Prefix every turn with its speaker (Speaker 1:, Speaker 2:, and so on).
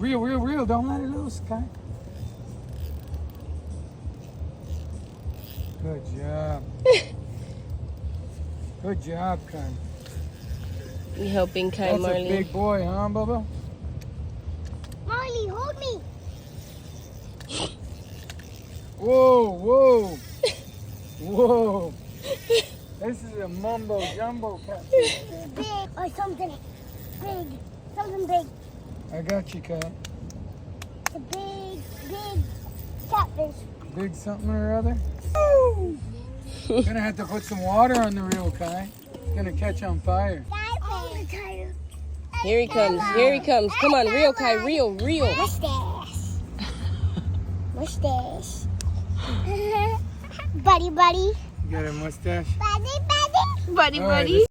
Speaker 1: Reel. Don't let it loose, Kai. Good job. Good job, Kai.
Speaker 2: You helping Kai,
Speaker 1: That's
Speaker 2: Marley?
Speaker 1: a big boy, huh, Bubba?
Speaker 3: Marley, hold me.
Speaker 1: Whoa. Whoa. This is a mumbo jumbo catfish.
Speaker 3: Big or something big. Something big.
Speaker 1: I got you, Kai.
Speaker 3: It's a big catfish.
Speaker 1: Big something or other. Gonna have to put some water on the reel, Kai. It's gonna catch on fire.
Speaker 2: Here he comes. Come on, reel, Kai, reel.
Speaker 3: Mustache. Buddy.
Speaker 1: You got a mustache?
Speaker 3: Buddy.
Speaker 2: Buddy,
Speaker 1: All right,